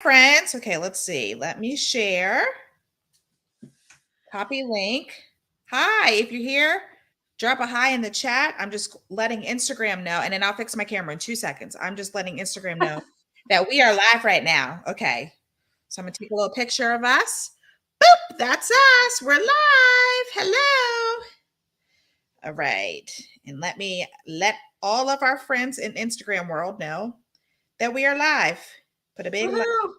Friends. Okay, let's see. Let me share. Copy link. Hi, if you're here, drop a hi in the chat. I'm just letting Instagram know, and then I'll fix my camera in 2 seconds. I'm just letting Instagram know that we are live right now. Okay. So I'm gonna take a little picture of us. Boop, that's us. We're live. Hello. All right. And let all of our friends in Instagram world know that we are live. Put a big like Woohoo!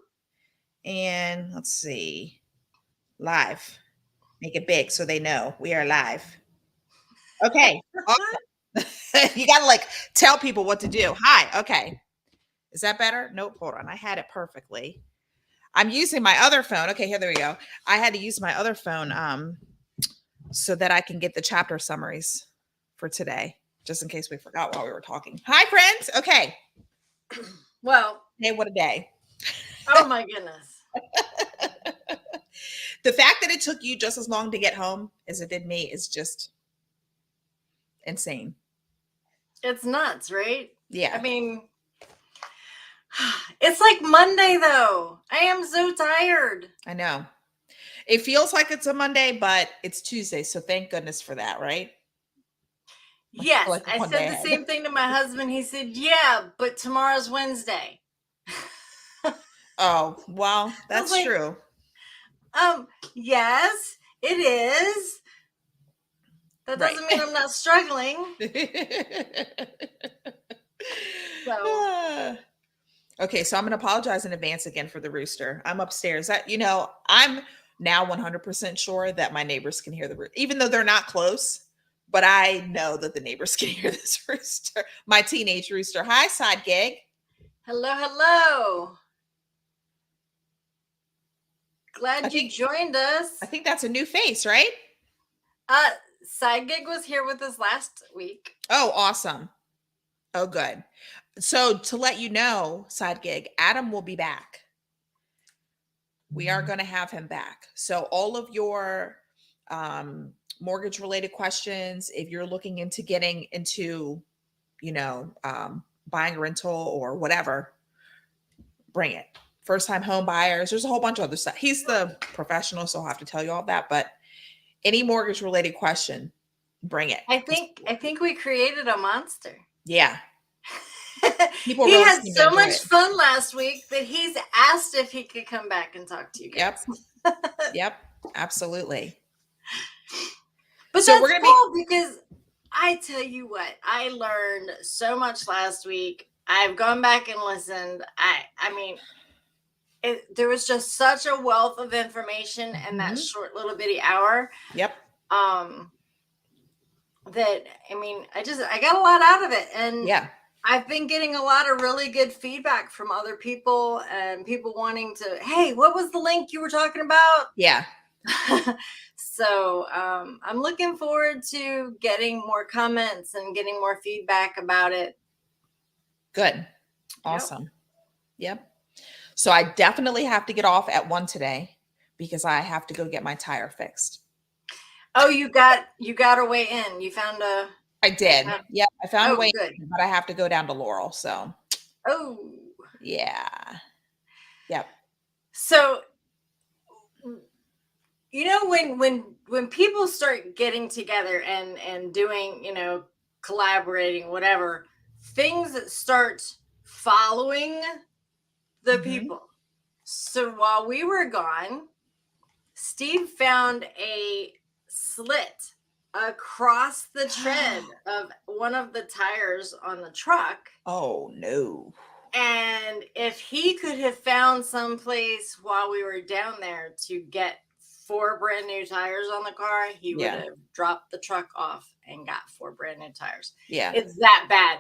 and let's see. Live. Make it big so they know we are live. Okay. Awesome. You got to like tell people what to do. Hi. Okay. Is that better? Nope. Hold on. I had it perfectly. I'm using my other phone. Okay. Here, there we go. I had to use my other phone so that I can get the chapter summaries for today, just in case we forgot while we were talking. Hi, friends. Okay. Well, Hey, what a day. oh my goodness. The fact that it took you just as long to get home as it did me is just insane. It's nuts, right? Yeah. I mean, it's like Monday though. I am so tired. I know. It feels like it's a Monday, but it's Tuesday. So thank goodness for that, right? I feel Yes, like I one day said the ahead. same thing to my husband. He said, "Yeah, but tomorrow's Wednesday." Oh, well, I was that's like, true. yes, it is. That Right. doesn't mean I'm not struggling. So, Okay, so I'm going to apologize in advance again for the rooster. I'm upstairs. I'm now 100% sure that my neighbors can hear the rooster, even though they're not close. But I know that the neighbors can hear this rooster, my teenage rooster. Hi, side gig. hello, hello. I Glad you think joined us. I think that's a new face, right? Uh, Side Gig was here with us last week. Oh, awesome. Oh, good. So to let you know, side gig, Adam will be back. We are going to have him back. So all of your mortgage related questions, if you're looking into getting into, buying a rental or whatever, bring it. First time home buyers, there's a whole bunch of other stuff. He's the professional, so I'll have to tell you all that. But any mortgage related question, bring it. I think we created a monster. Yeah. People He really had seem to so enjoy much it. fun last week that he's asked if he could come back and talk to you Yep. guys. Yep. Absolutely. But So we're that's going to be, cool because I tell you what, I learned so much last week. I've gone back and listened. I mean, there was just such a wealth of information in that Mhm. short little bitty hour. Yep. Um, that I mean, I got a lot out of it, and Yeah. I've been getting a lot of really good feedback from other people and people wanting to, hey, what was the link you were talking about? Yeah. So I'm looking forward to getting more comments and getting more feedback about it. Good. Yep. Awesome. Yep. So I definitely have to get off at 1 today because I have to go get my tire fixed. Oh, you got a way in. You found a. I did. found- Yep. I found a Oh, way, good. but I have to go down to Laurel. So Oh, yeah. Yep. so when people start getting together and doing, collaborating, whatever, things that start following the Hmm. people. So while we were gone, Steve found a slit across the tread of one of the tires on the truck. Oh no. And if he could have found some place while we were down there to get 4 brand new tires on the car, he would Yeah. have dropped the truck off and got 4 brand new tires. Yeah. It's that bad.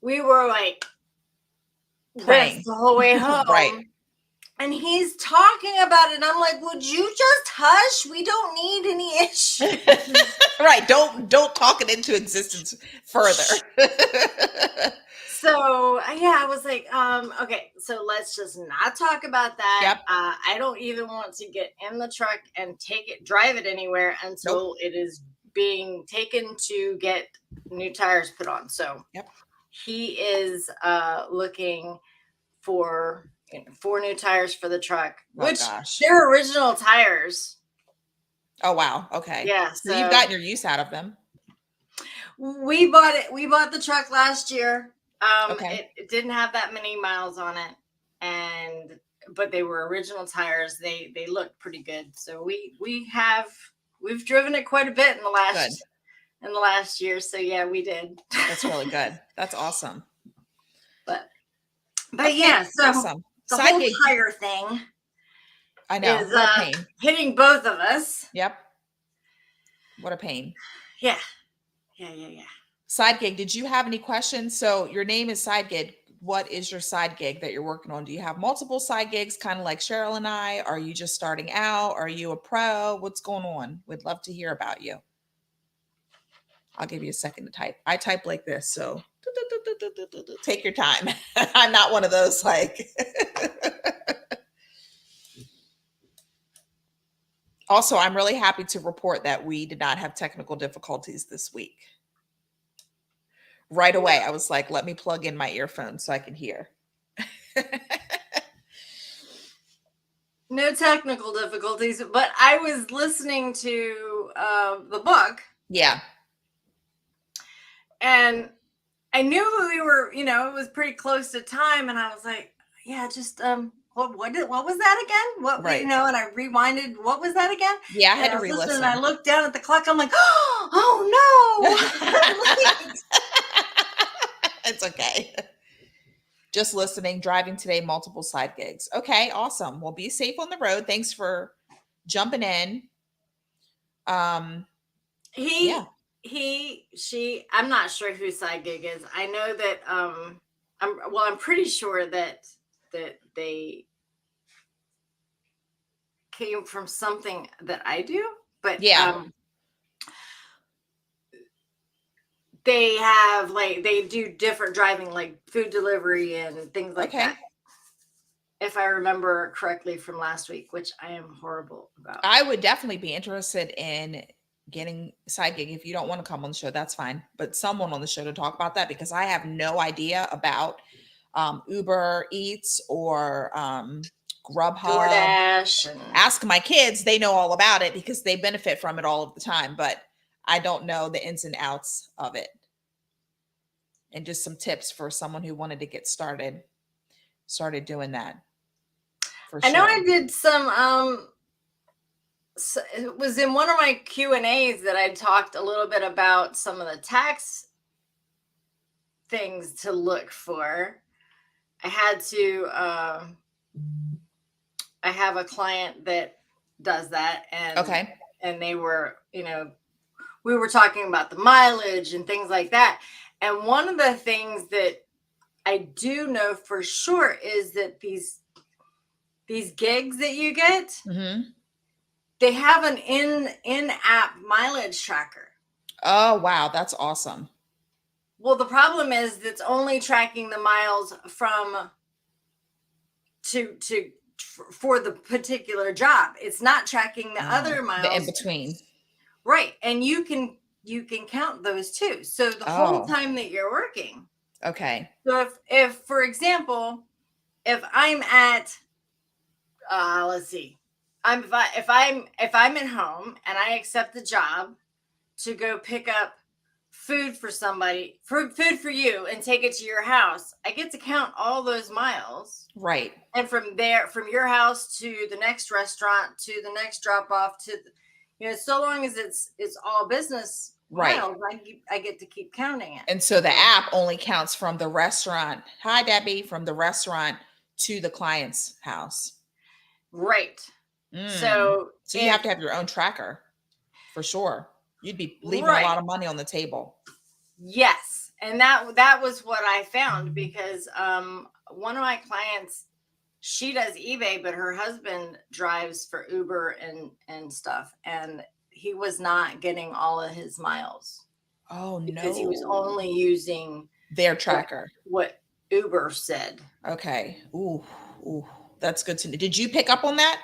We were like this Praying. the whole way Right. home. And he's talking about it. And I'm like, would you just hush? We don't need any issues. Right. Don't talk it into existence further. So yeah, I was like, okay, so let's just not talk about that. Yep. I don't even want to get in the truck and drive it anywhere Nope. until it is being taken to get new tires put on. So Yep. he is looking for 4 new tires for the truck, Oh which gosh. they're original tires. Oh wow. Okay. Yeah, So you've gotten your use out of them. we bought it. We bought the truck last year. Okay. It didn't have that many miles on it, but they were original tires. They looked pretty good. So we've driven it quite a bit in the last year. So yeah, we did. That's really good. That's awesome. but Okay, yeah, so awesome. the Side whole gig. tire thing I know. is What a pain. hitting both of us. Yep. What a pain. Yeah. Side gig. Did you have any questions? So your name is Side Gig. What is your side gig that you're working on? Do you have multiple side gigs, kind of like Cheryl and I? Are you just starting out? Are you a pro? What's going on? We'd love to hear about you. I'll give you a second to type. I type like this, so take your time. I'm not one of those like. Also, I'm really happy to report that we did not have technical difficulties this week. Right away, I was like, let me plug in my earphones so I can hear. No technical difficulties, but I was listening to the book. Yeah. And I knew that we were, it was pretty close to time. And I was like, yeah, just, what was that again? Right. And I rewinded. What was that again? Yeah, I had to re-listen. re-listen. And I looked down at the clock. I'm like, oh no. It's okay. Just listening, driving today, multiple side gigs. Okay, awesome. Well, be safe on the road. Thanks for jumping in. She, I'm not sure whose side gig is. I know that I'm pretty sure that they came from something that I do, but yeah. They have they do different driving, like food delivery and things like that. If I remember correctly from last week, which I am horrible about. I would definitely be interested in getting side gig. If you don't want to come on the show, that's fine. But someone on the show to talk about that, because I have no idea about Uber Eats or Grubhub. DoorDash. Ask my kids. They know all about it because they benefit from it all of the time. But I don't know the ins and outs of it. And just some tips for someone who wanted to get started doing that. I know I did some, so it was in one of my Q&As that I talked a little bit about some of the tax things to look for. I have a client that does that, and they were, we were talking about the mileage and things like that. And one of the things that I do know for sure is that these gigs that you get, they have an in-app mileage tracker. Oh, wow. That's awesome. Well, the problem is it's only tracking the miles for the particular job. It's not tracking the other miles. The in between. Right. And you can count those too. So the whole time that you're working. Okay. So if for example, if I'm at let's see. If I'm at home and I accept the job to go pick up food for somebody, food for you, and take it to your house, I get to count all those miles. Right. And from your house to the next restaurant, to the next drop off, to so long as it's all business miles, I get to keep counting it. And so the app only counts from the restaurant. Hi, Debbie, from the restaurant to the client's house. Right. So you have to have your own tracker for sure. You'd be leaving a lot of money on the table. Yes. And that was what I found, because one of my clients, she does eBay, but her husband drives for Uber and stuff. And he was not getting all of his miles. Oh, no. Because he was only using their tracker. What Uber said. Okay. Ooh, that's good to know. Did you pick up on that?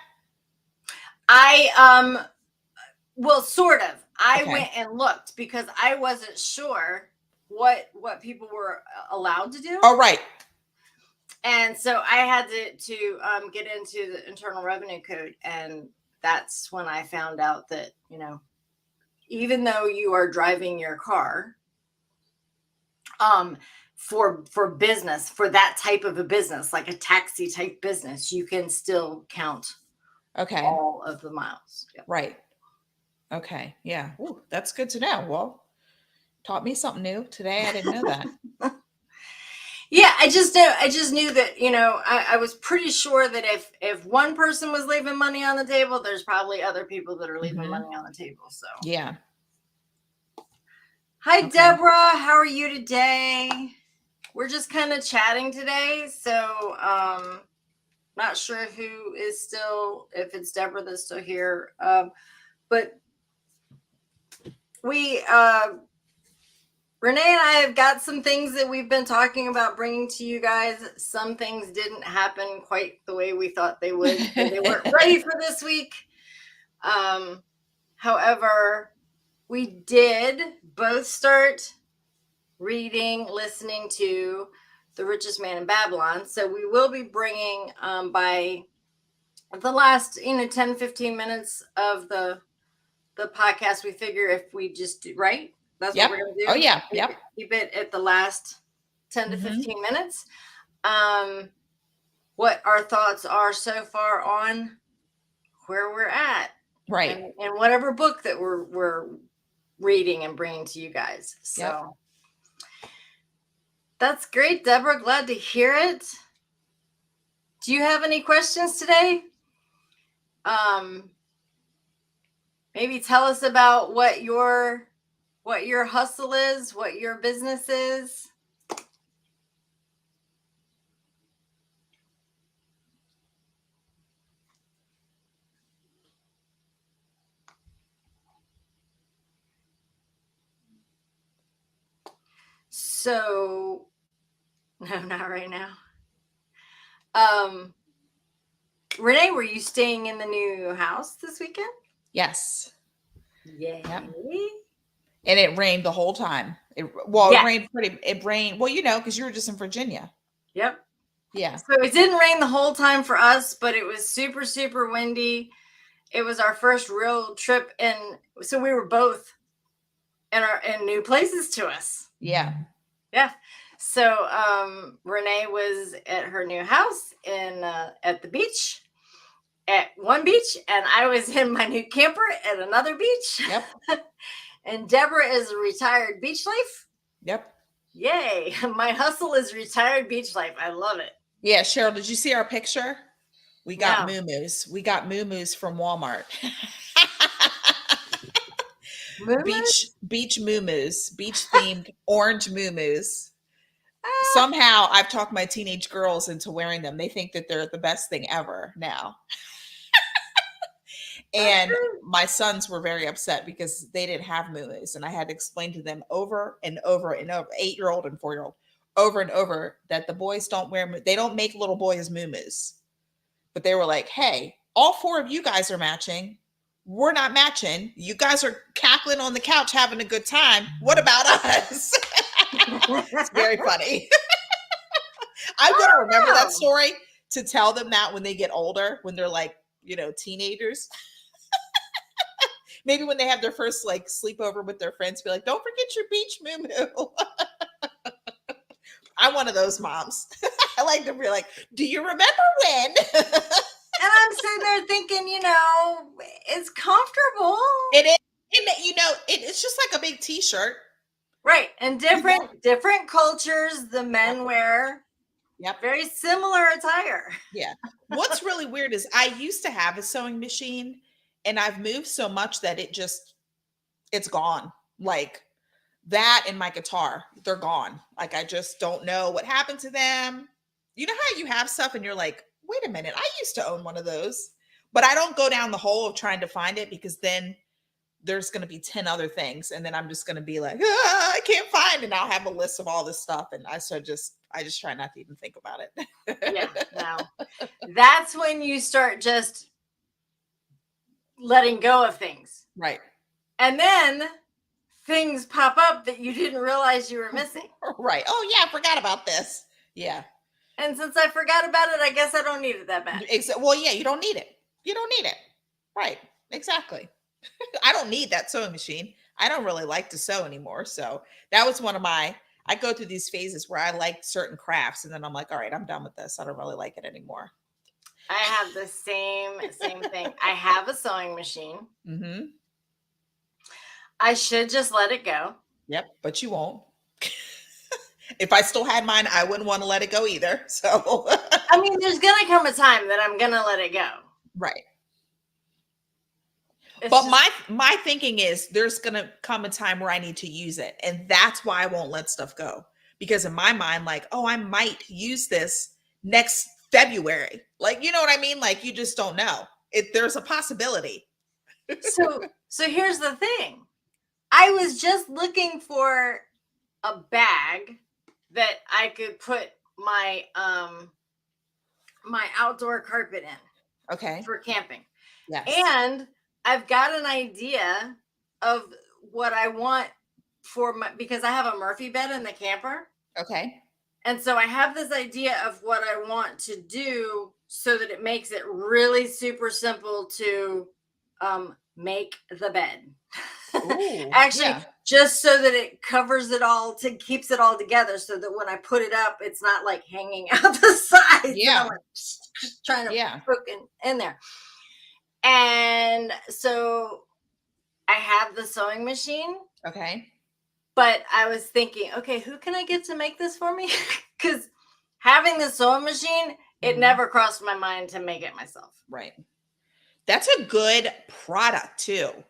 Well, sort of. I went and looked because I wasn't sure what people were allowed to do. Oh, right. And so I had to get into the Internal Revenue Code, and that's when I found out that, even though you are driving your car, for business, for that type of a business, like a taxi type business, you can still count Okay. all of the miles. Yep. Right. Okay. Yeah. Ooh, that's good to know. Well, taught me something new today. I didn't know that. Yeah, I just knew that, I was pretty sure that if one person was leaving money on the table, there's probably other people that are leaving money on the table. So Yeah. Hi, Okay. Deborah. How are you today? We're just kind of chatting today, so not sure who is still, if it's Deborah that's still here, but we Renee and I have got some things that we've been talking about bringing to you guys. Some things didn't happen quite the way we thought they would, so they weren't ready for this week. However, we did both start reading, listening to The Richest Man in Babylon. So we will be bringing by the last 10-15 minutes of the podcast, we figure if we just do right, that's what we're gonna do. Oh yeah. Yep. Keep it at the last 10 to 15 minutes. What our thoughts are so far on where we're at, Right. and whatever book that we're reading and bringing to you guys. So that's great, Deborah. Glad to hear it. Do you have any questions today? Maybe tell us about what your hustle is, what your business is. So, no, not right now. Renee, were you staying in the new house this weekend? Yes. Yeah. Yep. And it rained the whole time. It rained well, because you were just in Virginia. Yep. Yeah. So it didn't rain the whole time for us, but it was super, super windy. It was our first real trip, and so we were both in new places to us. Yeah. Yeah. So Renee was at her new house at the beach, at one beach, and I was in my new camper at another beach. Yep. And Deborah is a retired beach life. Yep. Yay. My hustle is retired beach life. I love it. Yeah, Cheryl, did you see our picture? We got moo-moos. We got moo-moos from Walmart. Beach moo-moos, beach themed orange moo-moos. Somehow I've talked my teenage girls into wearing them. They think that they're the best thing ever now. And my sons were very upset because they didn't have moo-moos, and I had to explain to them over and over and over, 8-year-old and 4-year-old, over and over, that the boys don't they don't make little boys moo-moos. But they were like, hey, all 4 of you guys are matching. We're not matching. You guys are cackling on the couch having a good time. What about us? It's very funny. I'm going to remember that story to tell them that when they get older, when they're like, teenagers. Maybe when they have their first sleepover with their friends, be like, don't forget your beach moo-moo. I'm one of those moms. I like to be like, do you remember when? And I'm sitting there thinking, it's comfortable. It is. It's just like a big t-shirt. Right. And different cultures, the men wear very similar attire. Yeah. What's really weird is I used to have a sewing machine, and I've moved so much that it's gone. Like that and my guitar, they're gone. Like I just don't know what happened to them. You know how you have stuff and you're like, wait a minute, I used to own one of those. But I don't go down the hole of trying to find it, because then there's going to be 10 other things. And then I'm just going to be like, I can't find it. And I'll have a list of all this stuff. And I just try not to even think about it. Yeah, no. That's when you start just letting go of things. Right. And then things pop up that you didn't realize you were missing. Right. Oh yeah, I forgot about this. Yeah. And since I forgot about it, I guess I don't need it that bad. Well, yeah, you don't need it. You don't need it. Right. Exactly. I don't need that sewing machine. I don't really like to sew anymore. So that was one of my, I go through these phases where I like certain crafts and then I'm like, all right, I'm done with this. I don't really like it anymore. I have the same thing. I have a sewing machine. Mm-hmm. I should just let it go. Yep. But you won't. If I still had mine, I wouldn't want to let it go either. So, I mean, there's going to come a time that I'm going to let it go. right. It's But just, my thinking is there's gonna come a time where I need to use it. And that's why I won't let stuff go. Because in my mind, like, oh, I might use this next February. Like, you know what I mean? Like you just don't know. There's a possibility. so here's the thing. I was just looking for a bag that I could put my my outdoor carpet in Okay. for camping. Yes. And I've got an idea of what I want for my, because I have a Murphy bed in the camper. Okay. And so I have this idea of what I want to do so that it makes it really super simple to make the bed. Ooh, Actually, yeah. just so that it covers it all, to keeps it all together, so that when I put it up, it's not like hanging out the sides. Yeah. And I'm like trying to Yeah. poke in there. And so I have the sewing machine, Okay. but I was thinking, okay, who can I get to make this for me? Because having the sewing machine, it Mhm. never crossed my mind to make it myself. Right. That's a good product too.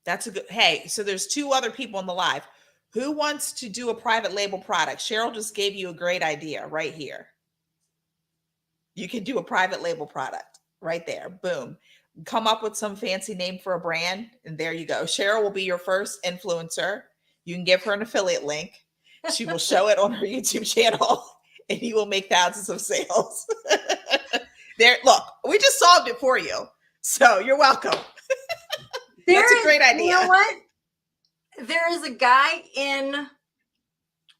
That's a good, hey, so there's two other people in the live. Who wants to do a private label product? Cheryl just gave you a great idea right here. You can do a private label product right there. Boom. Come up with some fancy name for a brand, and there you go. Cheryl will be your first influencer. You can give her an affiliate link. She will show it on her YouTube channel, and you will make thousands of sales. There, look, we just solved it for you. So you're welcome. That's a great idea. You know what? There is a guy in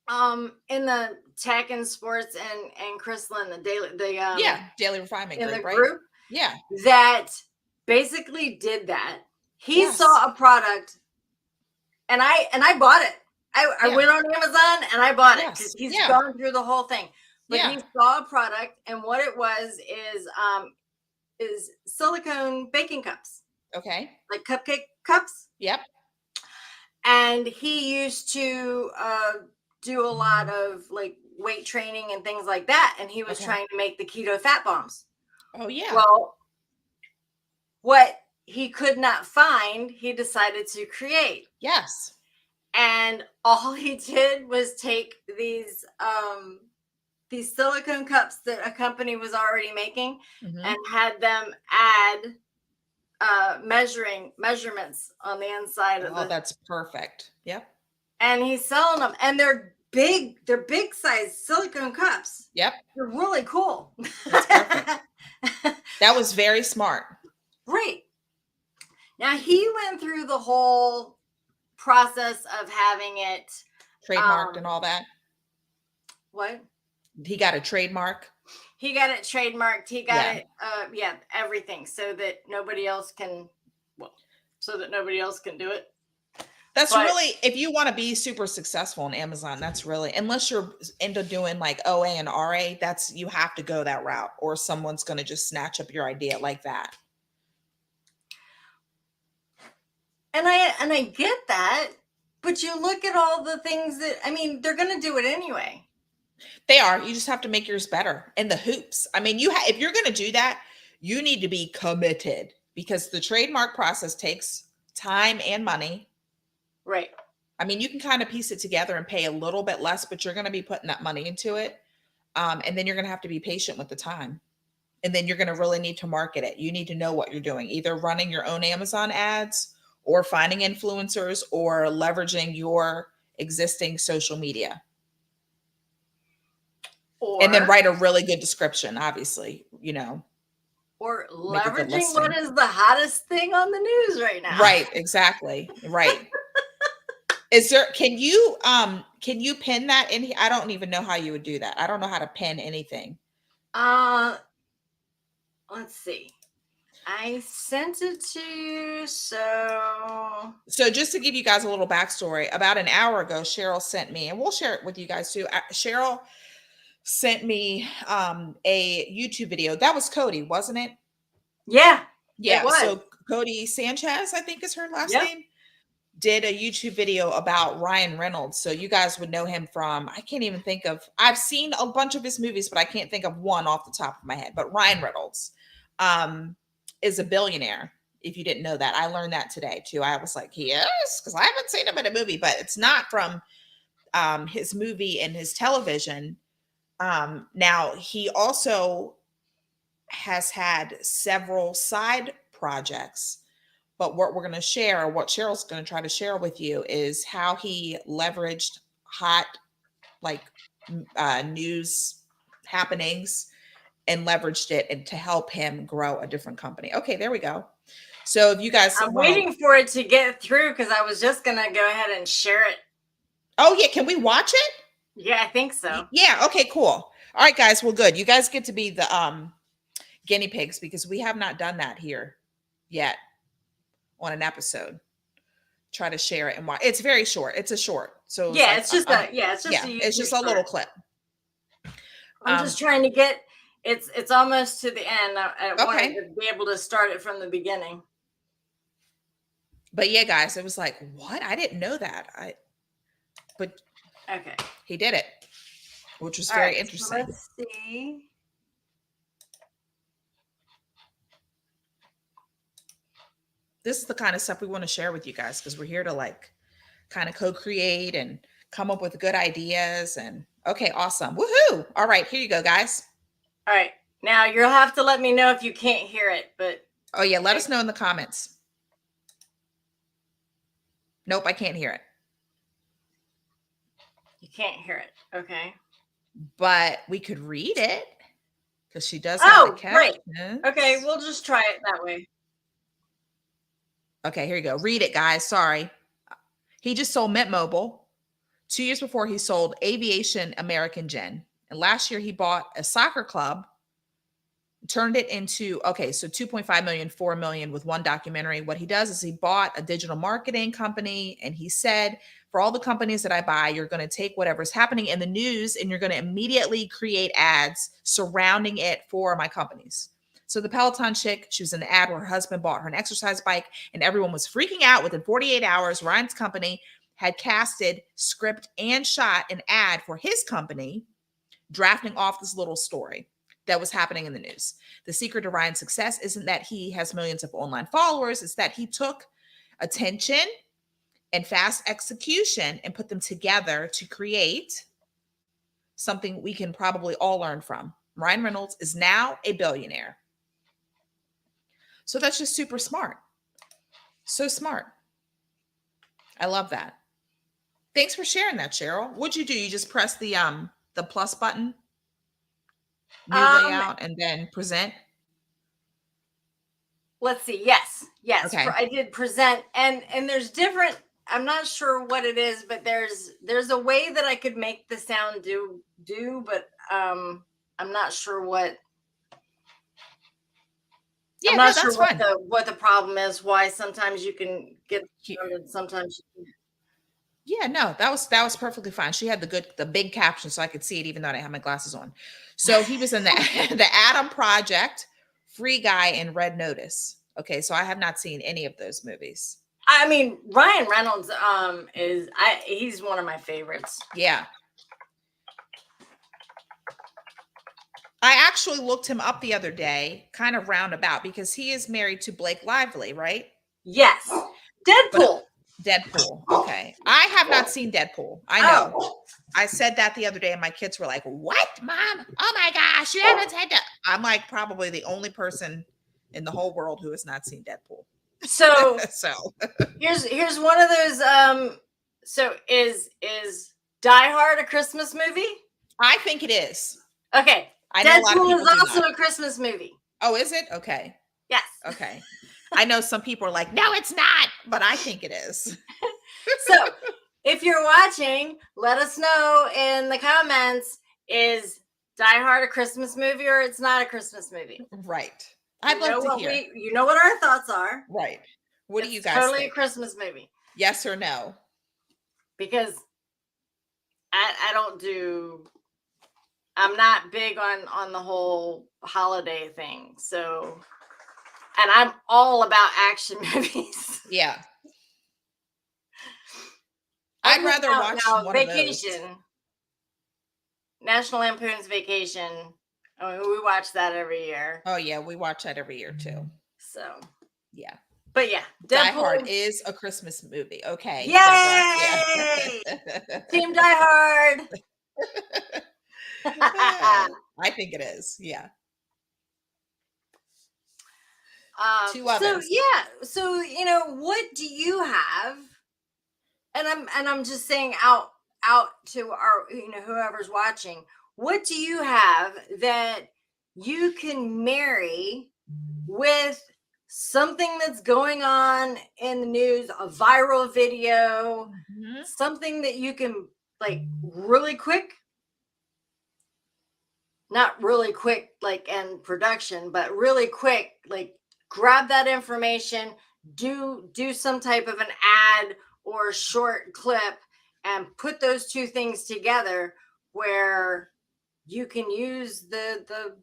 the tech and sports and Crystalline, the daily refinement in group, the right? group Yeah. that basically did that. He Yes. saw a product and I bought it. I Yeah. went on Amazon and I bought it Yes. because he's Yeah. gone through the whole thing. But Yeah. he saw a product, and what it was is silicone baking cups, Okay. like cupcake cups. Yep. And he used to do a lot of like weight training and things like that. And he was Okay. trying to make the keto fat bombs. Oh yeah. Well, what he could not find, he decided to create. Yes. And all he did was take these silicone cups that a company was already making, Mhm. and had them add measurements on the inside of Oh, the, that's perfect. Yep. and he's selling them, and they're big size silicone cups. Yep. They're really cool. That's perfect. That was very smart. Right. Now he went through the whole process of having it Trademarked and all that. what? He got a trademark. He got it trademarked. He got Yeah. it, everything, so that nobody else can do it. That's But- really, if you want to be super successful on Amazon, that's really, unless you're into doing like OA and RA, that's, you have to go that route, or someone's going to just snatch up your idea like that. And I get that, but you look at all the things that, I mean, they're going to do it anyway. They are. You just have to make yours better. And the hoops. I mean, if you're going to do that, you need to be committed, because the trademark process takes time and money. Right. I mean, you can kind of piece it together and pay a little bit less, but you're going to be putting that money into it. And then you're going to have to be patient with the time. And then you're going to really need to market it. You need to know what you're doing, either running your own Amazon ads, or finding influencers, or leveraging your existing social media. And then write a really good description, obviously, or make a good leveraging what listing. is the hottest thing on the news right now. Right, exactly. Right. Is there, can you pin that in here? I don't even know how you would do that. I don't know how to pin anything. Uh, let's see. I sent it to you, so So just to give you guys a little backstory, about an hour ago, Cheryl sent me, and we'll share it with you guys too. Cheryl sent me a YouTube video. That was Cody, wasn't it? yeah, it Yeah. was. So Cody Sanchez, I think is her last Yep. name, did a YouTube video about Ryan Reynolds. So you guys would know him from, I can't even think of, I've seen a bunch of his movies, but I can't think of one off the top of my head. But Ryan Reynolds um, is a billionaire. If you didn't know that, I learned that today too. I was like, he is? Because I haven't seen him in a movie, but it's not from his movie and his television. Now, he also has had several side projects, but what we're going to share, or what Cheryl's going to try to share with you, is how he leveraged hot, like, news happenings and leveraged it and to help him grow a different company. Okay, there we go. So if you guys I'm want to, waiting for it to get through because I was just gonna go ahead and share it. oh yeah, can we watch it? Yeah, I think so. Yeah. Okay. Cool. All right, guys. Well, good. You guys get to be the guinea pigs because we have not done that here yet on an episode. Try to share it and watch. It's very short. It's a short. So it's Yeah, like it's just yeah, a it's just a YouTube little short. clip. I'm just trying to get it's almost to the end. I wanted Okay. to be able to start it from the beginning. But yeah, guys, it was like, what? I didn't know that. But Okay. he did it, which was All very right, so interesting. let's see. This is the kind of stuff we want to share with you guys because we're here to like kind of co-create and come up with good ideas. And okay, awesome. Woohoo. All right, here you go, guys. All right. Now you'll have to let me know if you can't hear it, but Oh yeah, let us know in the comments. Nope, I can't hear it. you can't hear it. Okay. But we could read it because she does have the Great. captions. Okay, we'll just try it that way. Okay, here you go. Read it, guys. Sorry. He just sold Mint Mobile. 2 years before, he sold Aviation American Gen. And last year, he bought a soccer club, turned it into, okay, so 2.5 million, 4 million with one documentary. What he does is he bought a digital marketing company, and he said, for all the companies that I buy, you're going to take whatever's happening in the news and you're going to immediately create ads surrounding it for my companies. So the Peloton chick, she was in the ad where her husband bought her an exercise bike, and everyone was freaking out. Within 48 hours, Ryan's company had casted, script, and shot an ad for his company, drafting off this little story that was happening in the news. The secret to Ryan's success isn't that he has millions of online followers, it's that he took attention and fast execution and put them together to create something we can probably all learn from. Ryan Reynolds is now a billionaire. So that's just super smart. So smart. I love that. Thanks for sharing that, Cheryl. What'd you do? You just press the plus button, new layout, and then present. Let's see. Yes. Okay. I did present, and there's different. I'm not sure what it is, but there's a way that I could make the sound do, but I'm not sure what. Yeah, I'm not no, sure that's what the problem is. Why sometimes you can get sound and sometimes you can. Yeah, no, that was perfectly fine. She had the big caption so I could see it even though I didn't have my glasses on. So he was in the the Adam Project, Free Guy, and Red Notice. Okay, so I have not seen any of those movies. I mean, Ryan Reynolds he's one of my favorites. Yeah. I actually looked him up the other day, kind of roundabout, because he is married to Blake Lively, right? Yes. Deadpool. Deadpool. Okay. I have not seen Deadpool. I know. Oh. I said that the other day and my kids were like, "What, Mom? Oh my gosh, you haven't said that." I'm like probably the only person in the whole world who has not seen Deadpool. So so here's one of those so is Die Hard a Christmas movie? I think it is. Okay. I know Deadpool is also a Christmas movie. Oh, is it? Okay. Yes. Okay. I know some people are like, no, it's not, but I think it is. So if you're watching, let us know in the comments, is Die Hard a Christmas movie or it's not a Christmas movie? Right. I'd love to hear. You know what our thoughts are. Right. What do you It's guys totally think? a Christmas movie. Yes or no? Because I don't do, I'm not big on the whole holiday thing. So, and I'm all about action movies. Yeah. I'd rather watch one of those. Vacation. National Lampoon's Vacation. I mean, we watch that every year. Oh yeah, we watch that every year too. So yeah. But yeah, Die Hard is a Christmas movie. Okay. Yay! Yeah. Team Die Hard. I think it is. Yeah. So what do you have? And I'm just saying out to our whoever's watching, what do you have that you can marry with something that's going on in the news, a viral video, something that you can like really quick, not really quick like in production, but really quick, like grab that information, do some type of an ad or a short clip and put those two things together where you can use the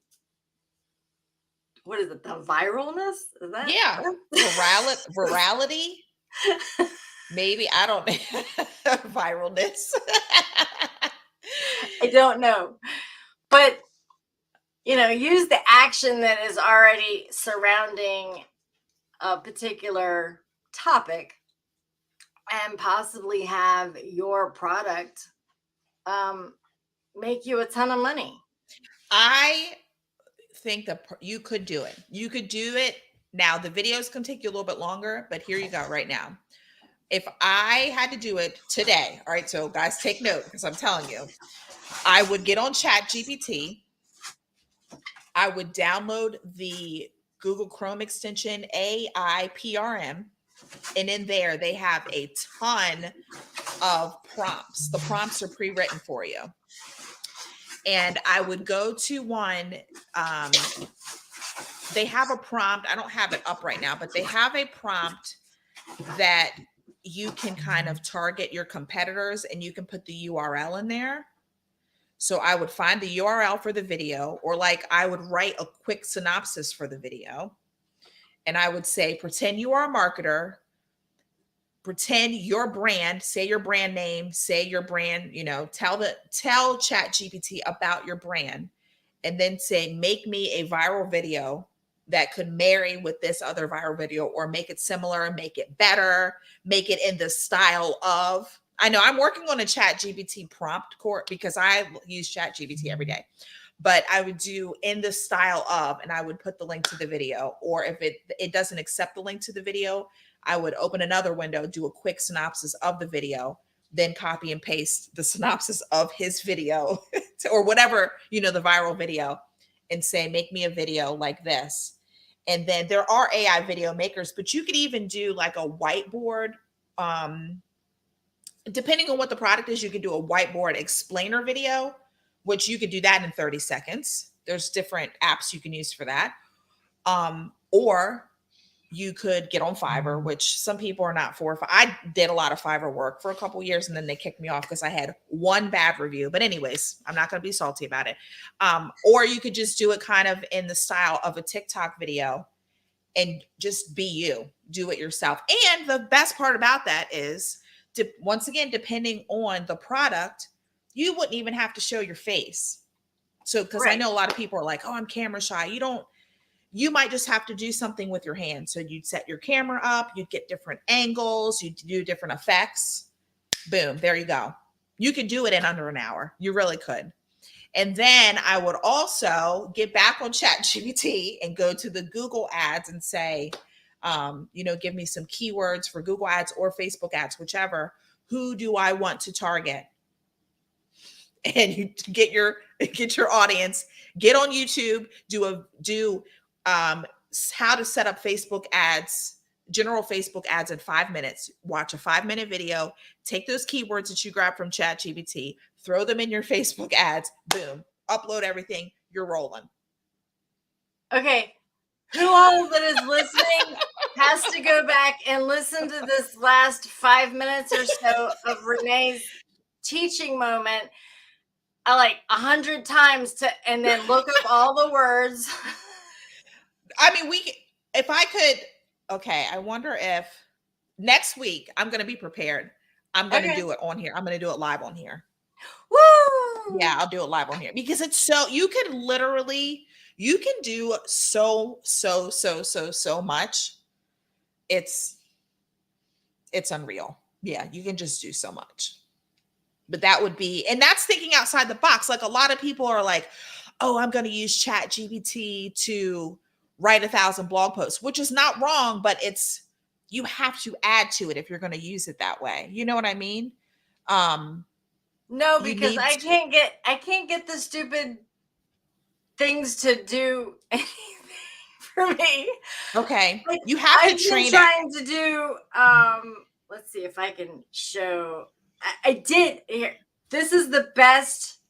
what is it, the viralness? Is that virality? Maybe, I don't know. Viralness. I don't know. But use the action that is already surrounding a particular topic and possibly have your product make you a ton of money. I think that you could do it. You could do it. Now, the videos can take you a little bit longer, but here you go right now. If I had to do it today, all right, so guys, take note because I'm telling you, I would get on ChatGPT. I would download the Google Chrome extension AIPRM. And in there, they have a ton of prompts. The prompts are pre-written for you. And I would go to one, they have a prompt. I don't have it up right now, but they have a prompt that you can kind of target your competitors and you can put the URL in there. So I would find the URL for the video, or like I would write a quick synopsis for the video. And I would say, pretend you are a marketer, pretend your brand, say your brand name, say your brand, tell ChatGPT about your brand, and then say, make me a viral video that could marry with this other viral video, or make it similar, make it better, make it in the style of. I know I'm working on a ChatGPT prompt course because I use ChatGPT every day, but I would do in the style of, and I would put the link to the video, or if it doesn't accept the link to the video, I would open another window, do a quick synopsis of the video, then copy and paste the synopsis of his video or whatever, the viral video, and say, make me a video like this. And then there are AI video makers, but you could even do like a whiteboard. Depending on what the product is, you could do a whiteboard explainer video, which you could do that in 30 seconds. There's different apps you can use for that. Or you could get on Fiverr, which some people are not for. I did a lot of Fiverr work for a couple of years, and then they kicked me off because I had one bad review. But anyways, I'm not going to be salty about it. Or you could just do it kind of in the style of a TikTok video and just be you, do it yourself. And the best part about that is, once again, depending on the product, you wouldn't even have to show your face. So, because I know a lot of people are like, oh, I'm camera shy. You might just have to do something with your hand. So you'd set your camera up, you'd get different angles, you'd do different effects. Boom, there you go. You could do it in under an hour. You really could. And then I would also get back on ChatGPT and go to the Google ads and say, give me some keywords for Google ads or Facebook ads, whichever. Who do I want to target? And you get your audience, get on YouTube, do how to set up Facebook ads general Facebook ads in 5 minutes. Watch a 5-minute video, take those keywords that you grab from ChatGPT, throw them in your Facebook ads, boom, upload everything, you're rolling. Okay. Who all that is listening has to go back and listen to this last 5 minutes or so of Renee's teaching moment like 100 times and then look up all the words. I mean, if I could, okay, I wonder if next week I'm going to be prepared. I'm going to Okay. do it on here. I'm going to do it live on here. Woo! Yeah, I'll do it live on here because it's so, you can literally, you can do so much. It's unreal. Yeah, you can just do so much. But that would be, and that's thinking outside the box. Like a lot of people are like, oh, I'm going to use Chat GPT to write 1,000 blog posts, which is not wrong, but you have to add to it if you're going to use it that way. You know what I mean? No, You because need I can't get the stupid things to do anything for me. Okay. Like, You have to I've been train it. trying to do let's see if I can show. I did here. This is the best,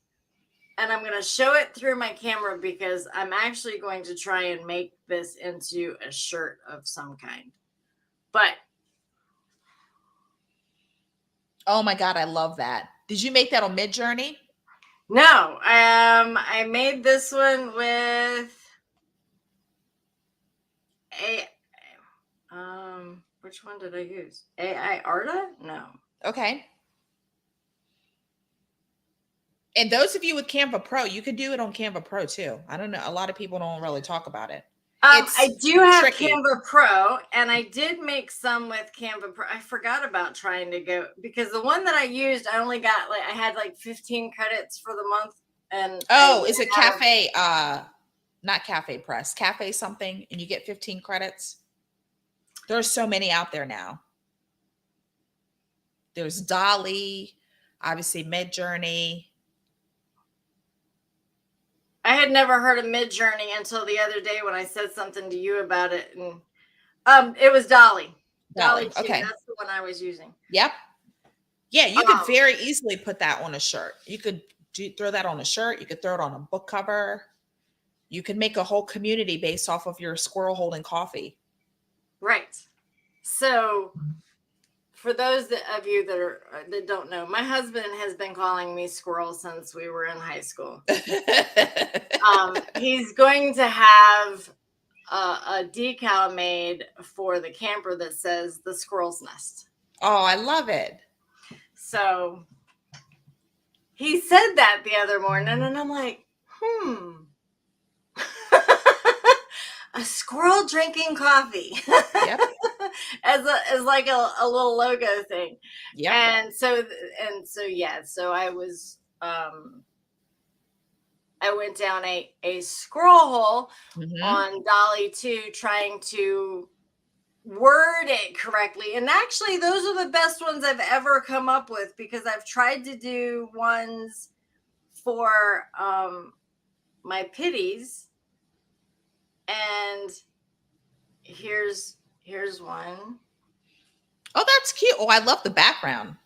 and I'm going to show it through my camera because I'm actually going to try and make this into a shirt of some kind. But Oh my God, I love that. Did you make that on Midjourney? no, I made this one with a which one did I use? AI Arta? No. Okay. And those of you with Canva Pro, you could do it on Canva Pro too. I don't know. A lot of people don't really talk about it. I do have tricky. Canva Pro, and I did make some with Canva Pro. I forgot about trying to go because the one that I used, I only got I had like 15 credits for the month. And is it Cafe? Not Cafe Press, Cafe something, and you get 15 credits. There's so many out there now. There's Dolly, obviously Midjourney. I had never heard of Midjourney until the other day when I said something to you about it, and it was Dolly. Dolly too. Okay, that's the one I was using. Yep. Yeah, you could very easily put that on a shirt. You could throw that on a shirt. You could throw it on a book cover. You could make a whole community based off of your squirrel holding coffee. Right. So, for those of you that don't know, my husband has been calling me Squirrel since we were in high school. He's going to have a decal made for the camper that says the Squirrel's Nest. Oh, I love it. So he said that the other morning, and I'm like, a squirrel drinking coffee. Yep. as like a little logo thing. Yeah. And so yeah, so I was I went down a squirrel hole on Dolly 2 trying to word it correctly. And actually those are the best ones I've ever come up with because I've tried to do ones for my pitties. And here's one. Oh, that's cute. Oh, I love the background.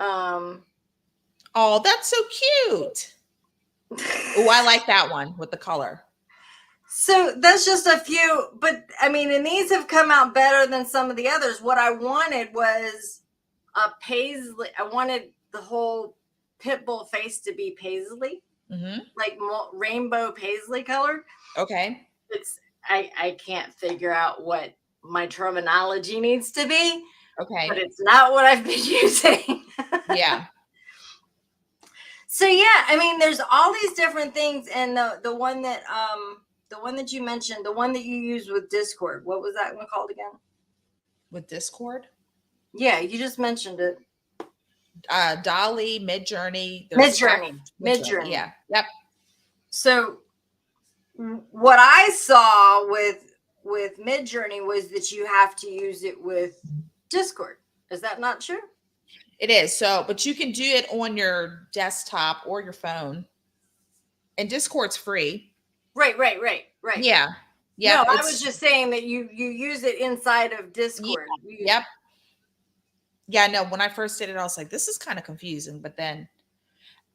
Oh, that's so cute. Oh, I like that one with the color. So that's just a few, but I mean, and these have come out better than some of the others. What I wanted was a paisley. I wanted the whole pit bull face to be paisley, like rainbow paisley color. Okay. I can't figure out what my terminology needs to be. Okay. But it's not what I've been using. Yeah. So yeah, I mean, there's all these different things, and the one that you mentioned, the one that you used with Discord, what was that one called again? With Discord? Yeah, you just mentioned it. Dolly, Midjourney. Midjourney. Yeah. Yep. So what I saw with Midjourney was that you have to use it with Discord. Is that not true? It is. So, but you can do it on your desktop or your phone. And Discord's free. Right. Yeah. Yep, No, I was it's just saying that you use it inside of yeah, Discord. yep. Yeah, no, when I first did it, I was like, this is kind of confusing, but then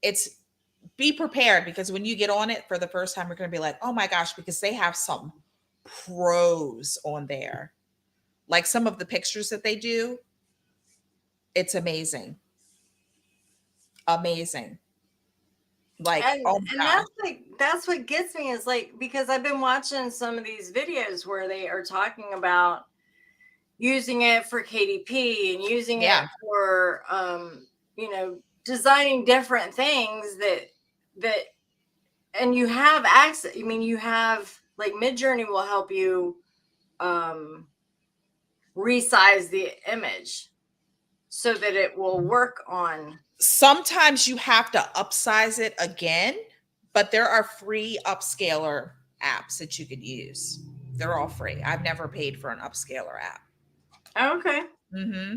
it's be prepared because when you get on it for the first time, you're gonna be like, oh my gosh, because they have some pros on there. Like some of the pictures that they do, it's amazing. Amazing. Like, and oh my and gosh. that's what gets me is like, because I've been watching some of these videos where they are talking about using it for KDP and using it Yeah. for designing different things that and you have access. I mean, you have like Midjourney will help you um resize the image so that it will work on. Sometimes you have to upsize it again, but there are free upscaler apps that you could use. They're all free. I've never paid for an upscaler app. Okay. Hmm.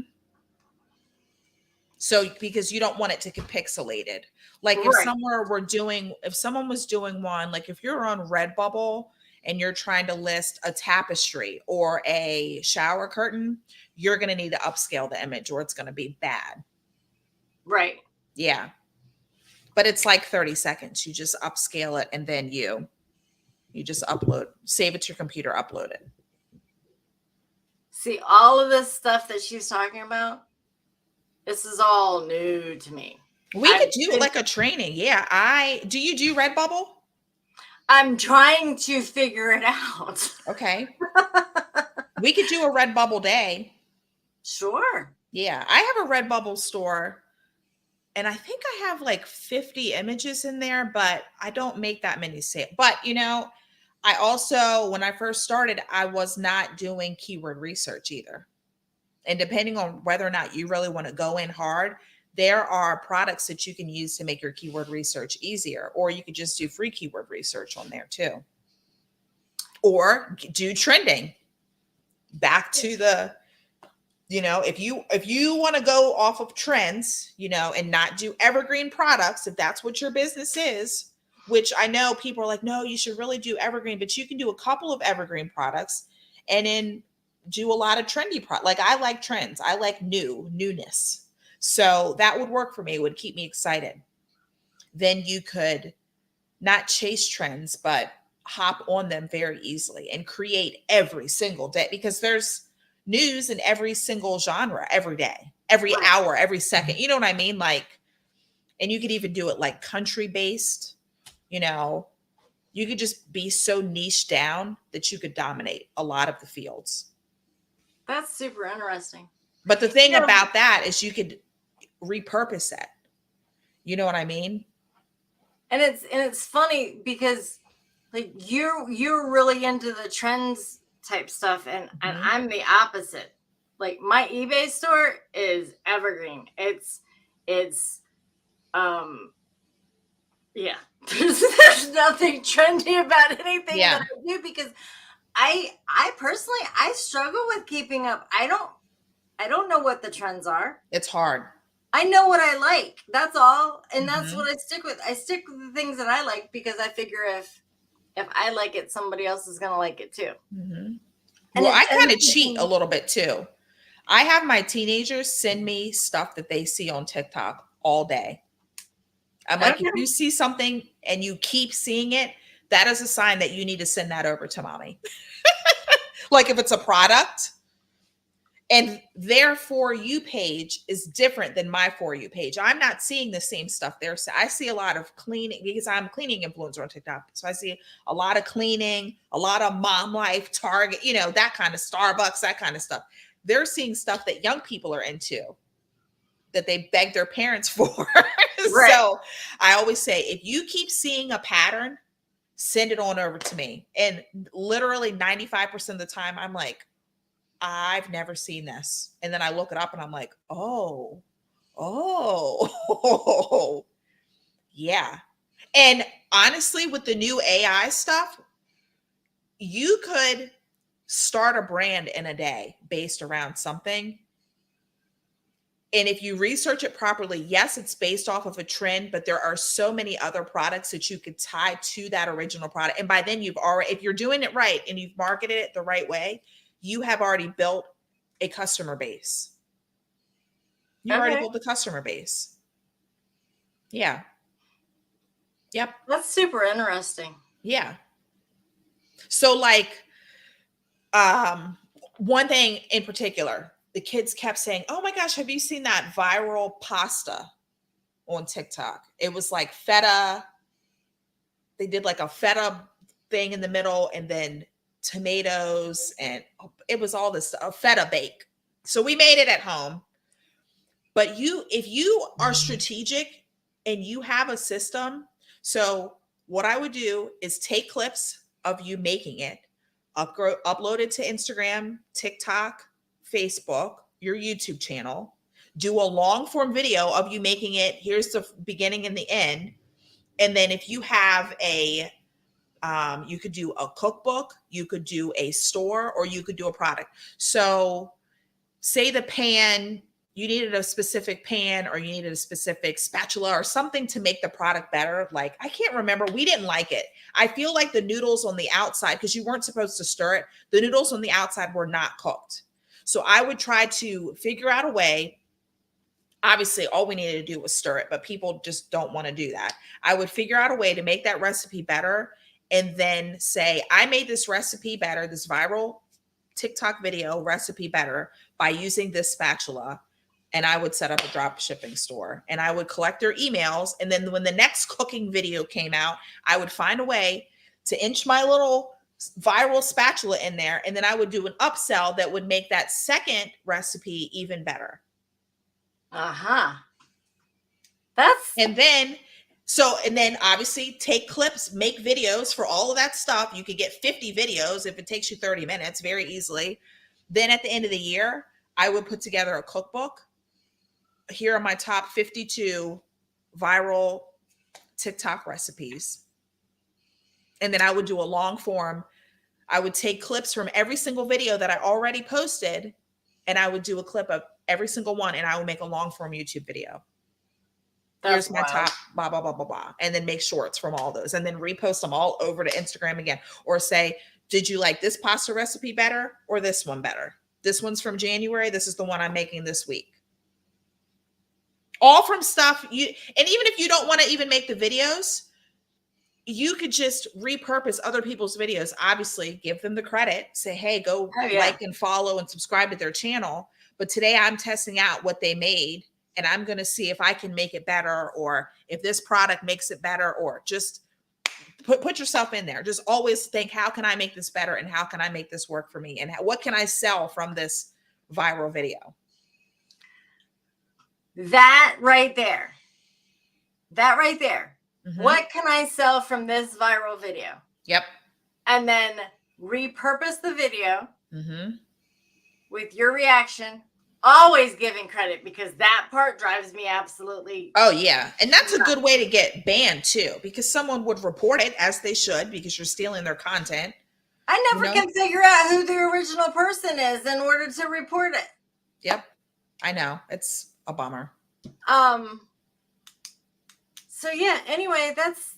So because you don't want it to get pixelated. Like Right. if someone was doing one, like if you're on Redbubble and you're trying to list a tapestry or a shower curtain, you're going to need to upscale the image or it's going to be bad. Right. Yeah. But it's like 30 seconds. You just upscale it and then you just upload, save it to your computer, upload it. See, all of this stuff that she's talking about, this is all new to me. We I've could do been like a training. Yeah. Do you do Redbubble? I'm trying to figure it out. Okay. We could do a Redbubble day. Sure. Yeah. I have a Redbubble store and I think I have like 50 images in there, but I don't make that many sales. But I also, when I first started, I was not doing keyword research either. And depending on whether or not you really want to go in hard, there are products that you can use to make your keyword research easier, or you could just do free keyword research on there too, or do trending. Back to the if you want to go off of trends, and not do evergreen products, if that's what your business is, which I know people are like, no, you should really do evergreen, but you can do a couple of evergreen products and then do a lot of trendy like I like trends. I like newness. So that would work for me. It would keep me excited. Then you could not chase trends, but hop on them very easily and create every single day because there's news in every single genre every day, every Right. hour, every second. You know what I mean? Like, and you could even do it like country based, you know, you could just be so niche down that you could dominate a lot of the fields. That's super interesting. But the thing You know, about that is you could repurpose it. You know what I mean? and it's funny because like you're really into the trends type stuff, and Mhm. I'm the opposite. Like my eBay store is evergreen. It's um yeah. There's nothing trendy about anything Yeah, that I do because I personally I struggle with keeping up. I don't know what the trends are. it's hard. I know what I like. That's all. And that's Mhm. what I stick with. I stick with the things that I like because I figure if I like it, somebody else is gonna like it too. Mhm. And Well, it I kind tends of to cheat a be little bit too. I have my teenagers send me stuff that they see on TikTok all day. I'm like, if okay. you see something and you keep seeing it, that is a sign that you need to send that over to mommy. Like if it's a product and their For You page is different than my For You page. I'm not seeing the same stuff there. So I see a lot of cleaning because I'm a cleaning influencer on TikTok. So I see a lot of cleaning, a lot of mom life, Target, that kind of Starbucks, that kind of stuff. They're seeing stuff that young people are into that they beg their parents for. Right. So I always say, if you keep seeing a pattern, send it on over to me. And literally 95% of the time, I'm like, I've never seen this. And then I look it up and I'm like, oh, yeah. And honestly, with the new AI stuff, you could start a brand in a day based around something And if you research it properly, yes, it's based off of a trend, but there are so many other products that you could tie to that original product. And by then you've already, if you're doing it right and you've marketed it the right way, you have already built a customer base. You already Okay. built the customer base. Yeah. Yep. That's super interesting. Yeah. So like, one thing in particular, the kids kept saying, "Oh my gosh, have you seen that viral pasta on TikTok?" It was like feta. They did like a feta thing in the middle and then tomatoes and it was all this a feta bake. So we made it at home. But if you are strategic and you have a system, so what I would do is take clips of you making it, upload it to Instagram, TikTok, Facebook, your YouTube channel, do a long form video of you making it. Here's the beginning and the end. And then if you have you could do a cookbook, you could do a store, or you could do a product. So say the pan, you needed a specific pan or you needed a specific spatula or something to make the product better. Like, I can't remember. We didn't like it. I feel like the noodles on the outside, because you weren't supposed to stir it, the noodles on the outside were not cooked. So I would try to figure out a way. Obviously, all we needed to do was stir it, but people just don't want to do that. I would figure out a way to make that recipe better and then say, I made this recipe better, this viral TikTok video recipe better by using this spatula. And I would set up a drop shipping store and I would collect their emails. And then when the next cooking video came out, I would find a way to inch my little viral spatula in there. And then I would do an upsell that would make that second recipe even better. Uh-huh. And then obviously take clips, make videos for all of that stuff. You could get 50 videos if it takes you 30 minutes very easily. Then at the end of the year, I would put together a cookbook. Here are my top 52 viral TikTok recipes. And then I would do a long form. I would take clips from every single video that I already posted, and I would do a clip of every single one, and I would make a long form YouTube video. Here's my top, blah, blah, blah, blah, blah. And then make shorts from all those and then repost them all over to Instagram again. Or say, did you like this pasta recipe better or this one better? This one's from January. This is the one I'm making this week. All from stuff and even if you don't want to even make the videos, you could just repurpose other people's videos. Obviously, give them the credit. Say, hey, go like and follow and subscribe to their channel. But today I'm testing out what they made. And I'm going to see if I can make it better or if this product makes it better, or just put yourself in there. Just always think, how can I make this better? And how can I make this work for me? And what can I sell from this viral video? That right there. Mm-hmm. What can I sell from this viral video? Yep. And then repurpose the video mm-hmm. with your reaction. Always giving credit, because that part drives me absolutely. Oh, yeah. And that's a good way to get banned, too, because someone would report it, as they should, because you're stealing their content. I never can figure out who the original person is in order to report it. Yep. I know. It's a bummer. So, yeah, anyway, that's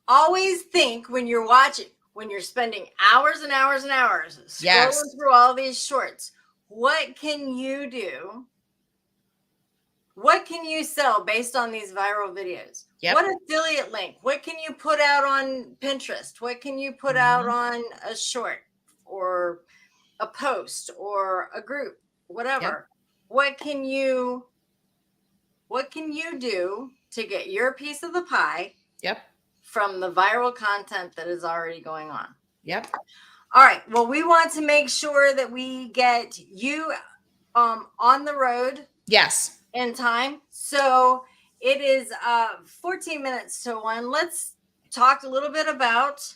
always think when you're watching, when you're spending hours and hours and hours scrolling through all these shorts. What can you do? What can you sell based on these viral videos? Yep. What affiliate link? What can you put out on Pinterest? What can you put out on a short or a post or a group, whatever? Yep. What can you do to get your piece of the pie? Yep. From the viral content that is already going on? Yep. All right. Well, we want to make sure that we get you on the road. Yes. In time. So it is 14 minutes to 1. Let's talk a little bit about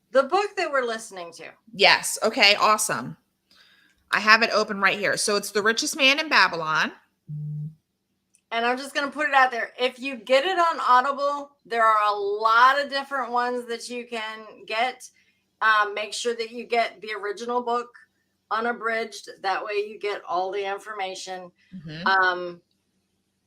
the book that we're listening to. Yes. Okay. Awesome. I have it open right here. So it's The Richest Man in Babylon. And I'm just going to put it out there. If you get it on Audible, there are a lot of different ones that you can get. Make sure that you get the original book. unabridged. That way you get all the information. Mm-hmm.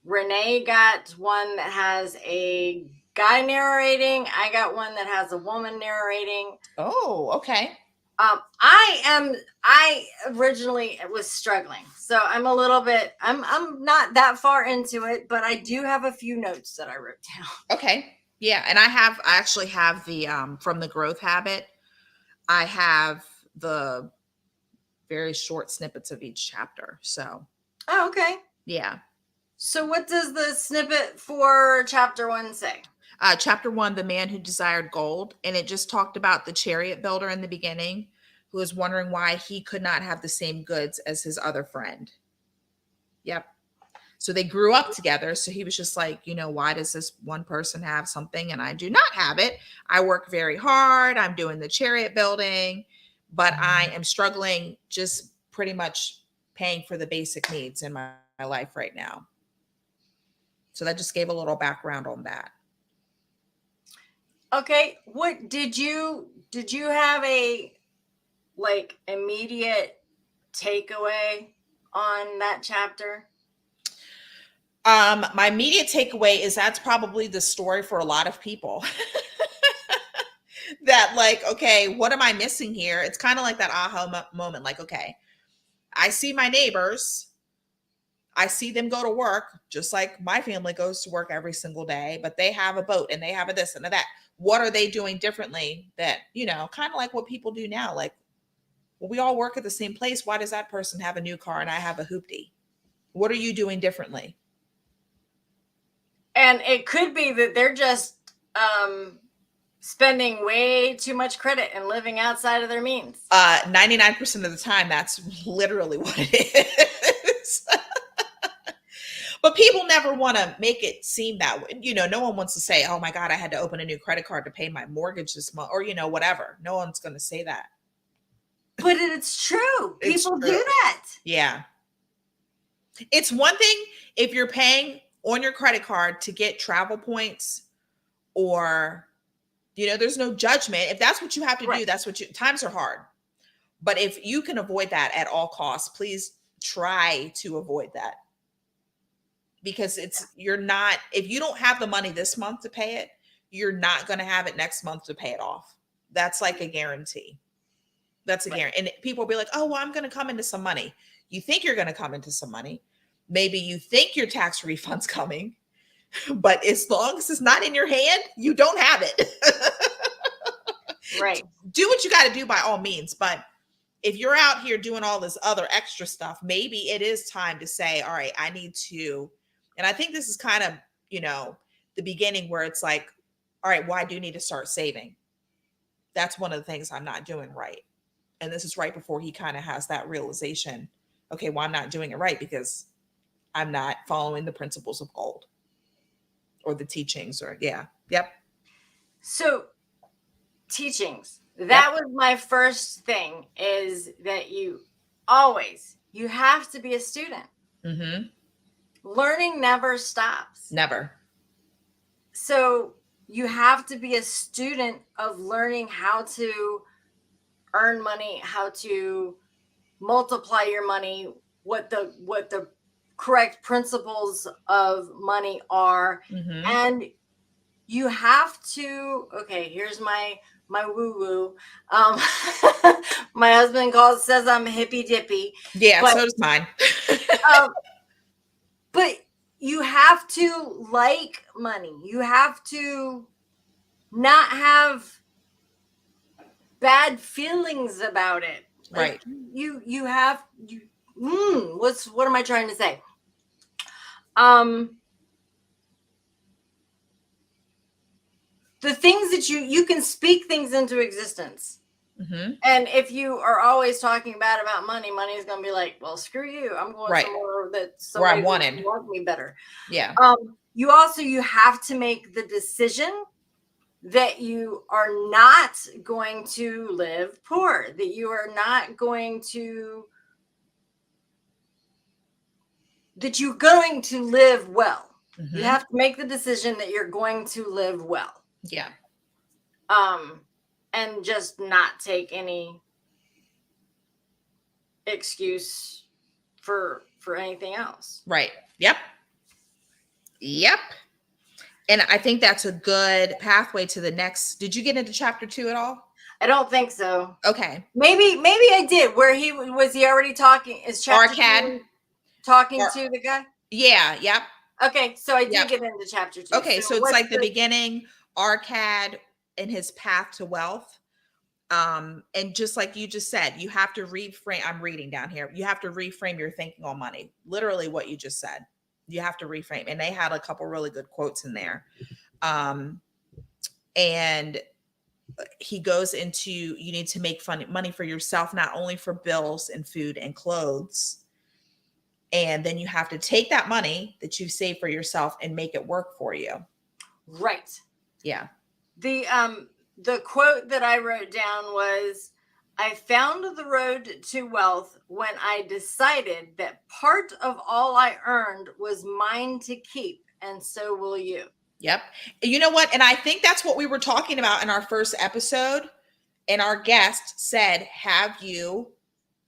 Renee got one that has a guy narrating. I got one that has a woman narrating. Oh, okay. I originally was struggling. So I'm a little bit, I'm not that far into it, but I do have a few notes that I wrote down. Okay. Yeah. And I actually have the, from the growth habit, I have the very short snippets of each chapter. So, Oh, okay. yeah. So what does the snippet for chapter 1 say? Chapter 1, The Man Who Desired Gold. And it just talked about the chariot builder in the beginning who was wondering why he could not have the same goods as his other friend. Yep. So they grew up together. So he was just like, why does this one person have something and I do not have it? I work very hard. I'm doing the chariot building, but I am struggling just pretty much paying for the basic needs in my life right now. So that just gave a little background on that. Okay. What did you have a like immediate takeaway on that chapter? My immediate takeaway is that's probably the story for a lot of people. That like, okay, what am I missing here? It's kind of like that aha moment. Like, okay, I see my neighbors. I see them go to work just like my family goes to work every single day, but they have a boat and they have a this and a that. What are they doing differently that, kind of like what people do now? Like, well, we all work at the same place. Why does that person have a new car and I have a hoopty? What are you doing differently? And it could be that they're just spending way too much credit and living outside of their means. 99% of the time, that's literally what it is. But people never want to make it seem that way. No one wants to say, oh my God, I had to open a new credit card to pay my mortgage this month, or, whatever. No one's going to say that. But it's true. It's People true. do that. Yeah. It's one thing if you're paying on your credit card to get travel points or, there's no judgment. If that's what you have to do, that's what times are hard. But if you can avoid that at all costs, please try to avoid that. Because you're not, if you don't have the money this month to pay it, you're not going to have it next month to pay it off. That's like a guarantee. That's a guarantee. And people will be like, oh, well, I'm going to come into some money. You think you're going to come into some money. Maybe you think your tax refund's coming, but as long as it's not in your hand, you don't have it. Right. Do what you got to do by all means. But if you're out here doing all this other extra stuff, maybe it is time to say, all right, I need to. And I think this is kind of, the beginning where it's like, all right, well, I do need to start saving. That's one of the things I'm not doing right. And this is right before he kind of has that realization. Okay, well, I'm not doing it right because I'm not following the principles of gold or the teachings or Yep. So teachings, that was my first thing, is that you have to be a student. Mm-hmm. Learning never stops. Never. So you have to be a student of learning how to earn money, how to multiply your money, what the correct principles of money are. Mm-hmm. And you have to, okay, here's my woo woo. My husband says I'm hippy dippy. Yeah, but, so does mine. But you have to like money. You have to not have bad feelings about it. Right. What am I trying to say? The things that you can speak things into existence. Mm-hmm. And if you are always talking bad about money, money is going to be like, well, screw you. I'm going somewhere that somebody wants me better. Yeah. You have to make the decision that you are not going to live poor, that you are not going to, that you're going to live well. Mm-hmm. You have to make the decision that you're going to live well. Yeah. And just not take any excuse for anything else. Right. Yep. Yep. And I think that's a good pathway to the next. Did you get into chapter 2 at all? I don't think so. Okay. Maybe I did. Where he already talking? Is chapter Arcad. 2 talking Or, to the guy? yeah. Yep. Okay, so I did Yep. get into chapter 2. Okay. So it's like the beginning, Arcad and his path to wealth. And just like you just said, you have to reframe. I'm reading down here. You have to reframe your thinking on money. Literally what you just said. You have to reframe. And they had a couple really good quotes in there. And he goes into, you need to make money for yourself, not only for bills and food and clothes. And then you have to take that money that you save for yourself and make it work for you. Right. Yeah. The quote that I wrote down was, I found the road to wealth when I decided that part of all I earned was mine to keep, and so will you. Yep. You know what? And I think that's what we were talking about in our first episode. And our guest said, have you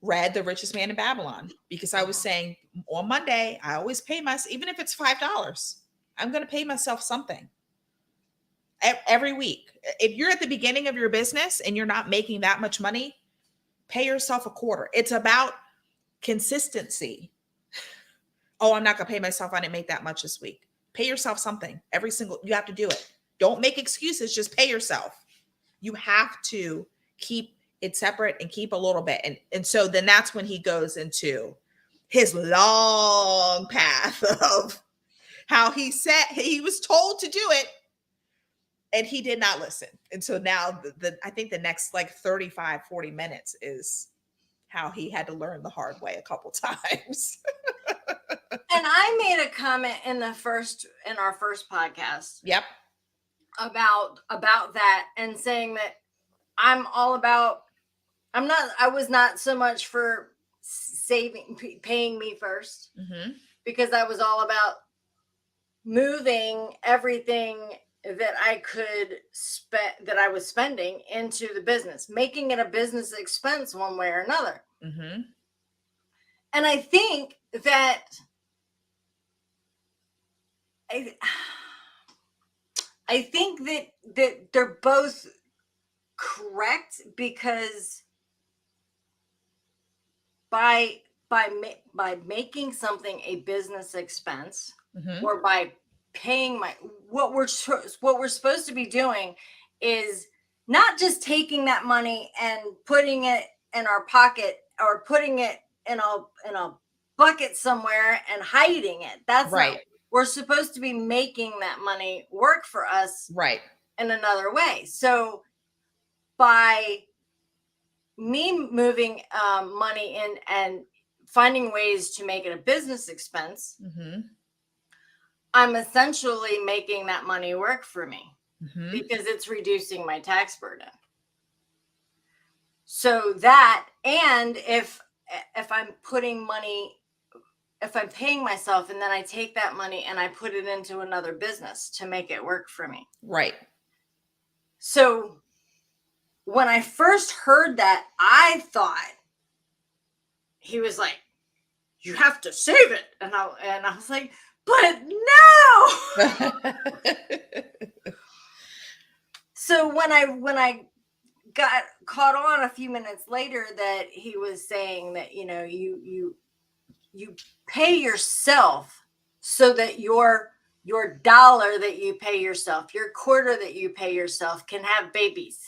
read The Richest Man in Babylon? Because I was saying on Monday, I always pay myself, even if it's $5, I'm going to pay myself something every week. If you're at the beginning of your business and you're not making that much money, pay yourself a quarter. It's about consistency. Oh, I'm not going to pay myself. I didn't make that much this week. Pay yourself something you have to do it. Don't make excuses. Just pay yourself. You have to keep it separate and keep a little bit. And so then that's when he goes into his long path of how he said he was told to do it and he did not listen. And so now I think the next like 35, 40 minutes is how he had to learn the hard way a couple times. And I made a comment in our first podcast. Yep. About that, and saying that I was not so much for paying me first, because I was all about moving everything that I could that I was spending into the business, making it a business expense one way or another. And I think that I think that they're both correct, because by making something a business expense, or by paying what we're supposed to be doing is not just taking that money and putting it in our pocket or putting it in a bucket somewhere and hiding it. That's right. Not, we're supposed to be making that money work for us, right, in another way. So by me moving money in and finding ways to make it a business expense, I'm essentially making that money work for me, because it's reducing my tax burden. So that, and if I'm putting money, if I'm paying myself and then I take that money and I put it into another business to make it work for me. Right. So when I first heard that, I thought he was like, you have to save it. And I was like, but no. So when I got caught on a few minutes later that he was saying that, you pay yourself so that your dollar that you pay yourself, your quarter that you pay yourself, can have babies.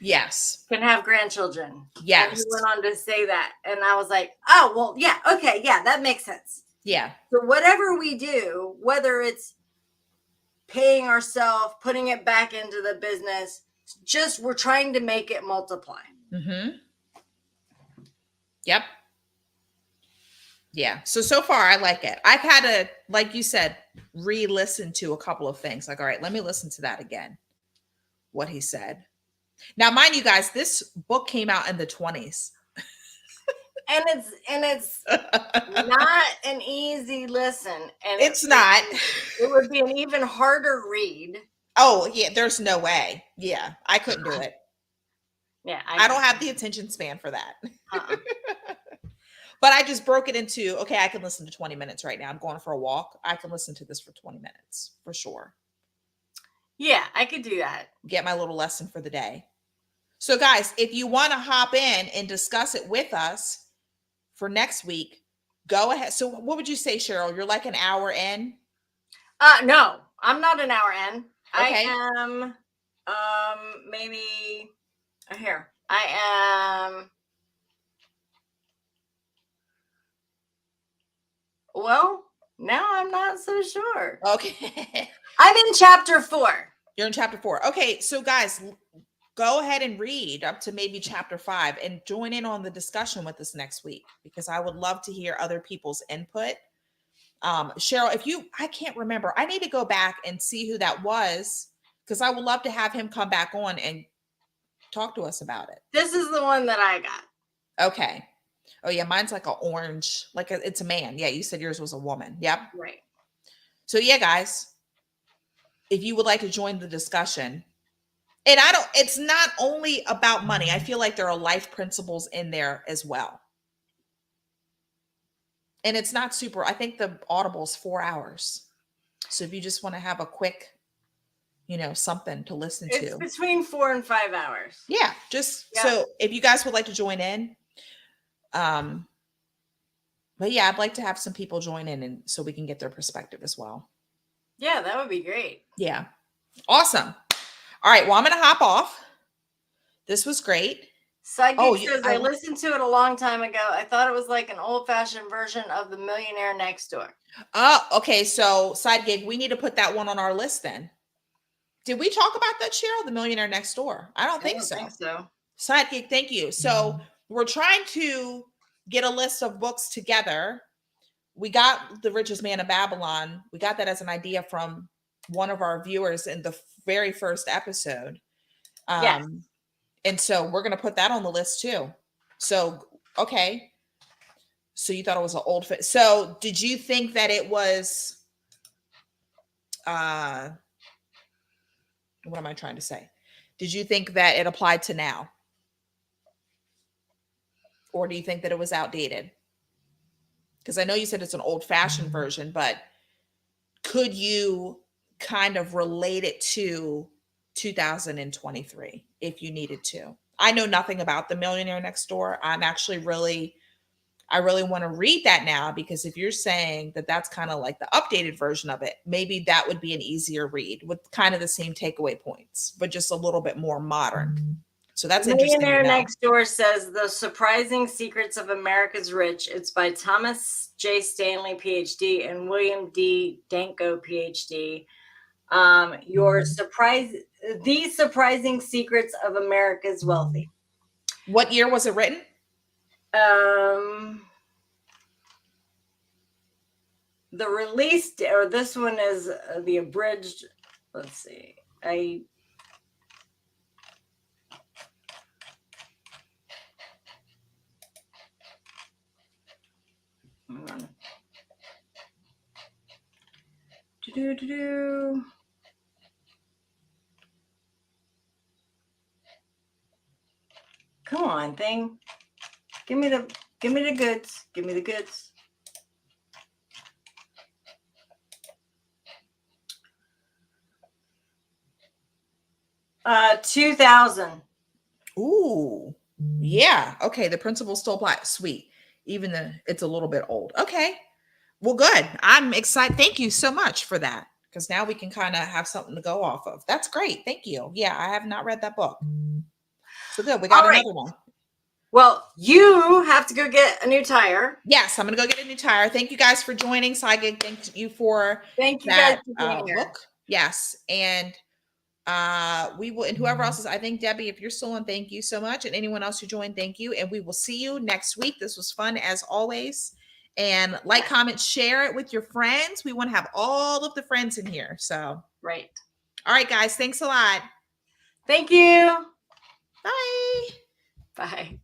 Yes. Can have grandchildren. Yes. And he went on to say that. And I was like, oh, well, yeah, okay, yeah, that makes sense. Yeah. So whatever we do, whether it's paying ourselves, putting it back into the business, just we're trying to make it multiply. Yep. Yeah. So far, I like it. I've had to, like you said, re-listen to a couple of things. Like, all right, let me listen to that again. What he said. Now, mind you guys, this book came out in the 1920s. And it's not an easy listen. And it's not. It would be an even harder read. Oh, yeah, there's no way. Yeah, I couldn't do it. Yeah. I don't have the attention span for that. But I just broke it into, okay, I can listen to 20 minutes right now. I'm going for a walk. I can listen to this for 20 minutes for sure. Yeah, I could do that. Get my little lesson for the day. So, guys, if you want to hop in and discuss it with us for next week, go ahead. So, what would you say, Cheryl? You're like an hour in? No, I'm not an hour in. Okay. I am maybe here. I am well, now I'm not so sure. Okay. I'm in chapter 4. You're in chapter 4. Okay. So, guys, go ahead and read up to maybe chapter 5 and join in on the discussion with us next week because I would love to hear other people's input. Cheryl, I can't remember. I need to go back and see who that was because I would love to have him come back on and talk to us about it. This is the one that I got. Okay. Oh yeah, mine's like an orange, it's a man. Yeah, you said yours was a woman. Yep. Right. So yeah, guys, if you would like to join the discussion, and it's not only about money. I feel like there are life principles in there as well. And it's not super, I think the Audible is 4 hours. So if you just want to have a quick, something to listen to. It's between 4 and 5 hours. Yeah, so if you guys would like to join in, but yeah, I'd like to have some people join in and so we can get their perspective as well. Yeah, that would be great. Yeah. Awesome. All right. Well, I'm going to hop off. This was great. Sidegeek says, I listened to it a long time ago. I thought it was like an old-fashioned version of The Millionaire Next Door. Oh, okay. So Sidegeek, we need to put that one on our list then. Did we talk about that, Cheryl? The Millionaire Next Door? I don't think so. Sidegeek, thank you. So we're trying to get a list of books together. We got The Richest Man in Babylon. We got that as an idea from one of our viewers in the very first episode. Yes. And so we're going to put that on the list too. So, okay. So you thought it was an old fit. So did you think that it was, what am I trying to say? Did you think that it applied to now? Or do you think that it was outdated? Because I know you said it's an old-fashioned version, but could you kind of relate it to 2023 if you needed to? I know nothing about The Millionaire Next Door. I'm actually I really want to read that now because if you're saying that that's kind of like the updated version of it, maybe that would be an easier read with kind of the same takeaway points, but just a little bit more modern. So that's interesting. Millionaire Next Door says The Surprising Secrets of America's Rich. It's by Thomas J. Stanley, PhD, and William D. Danko, PhD. The Surprising Secrets of America's Wealthy. What year was it written? The release, or this one is the abridged. Let's see. Come on, thing. Give me the goods. Give me the goods. Uh, 2000. Ooh, yeah. Okay, the principles still apply. Sweet. Even though it's a little bit old. Okay. Well, good. I'm excited. Thank you so much for that. Because now we can kind of have something to go off of. That's great. Thank you. Yeah, I have not read that book. So good. We got another one. Well, you have to go get a new tire. Yes, I'm going to go get a new tire. Thank you guys for joining. Sidegeek, thank you for that book. Yes. And we will, and whoever else is, I think Debbie, if you're still on, thank you so much. And anyone else who joined, thank you. And we will see you next week. This was fun as always. And like, comment, share it with your friends. We want to have all of the friends in here. So, right. All right, guys. Thanks a lot. Thank you. Bye. Bye.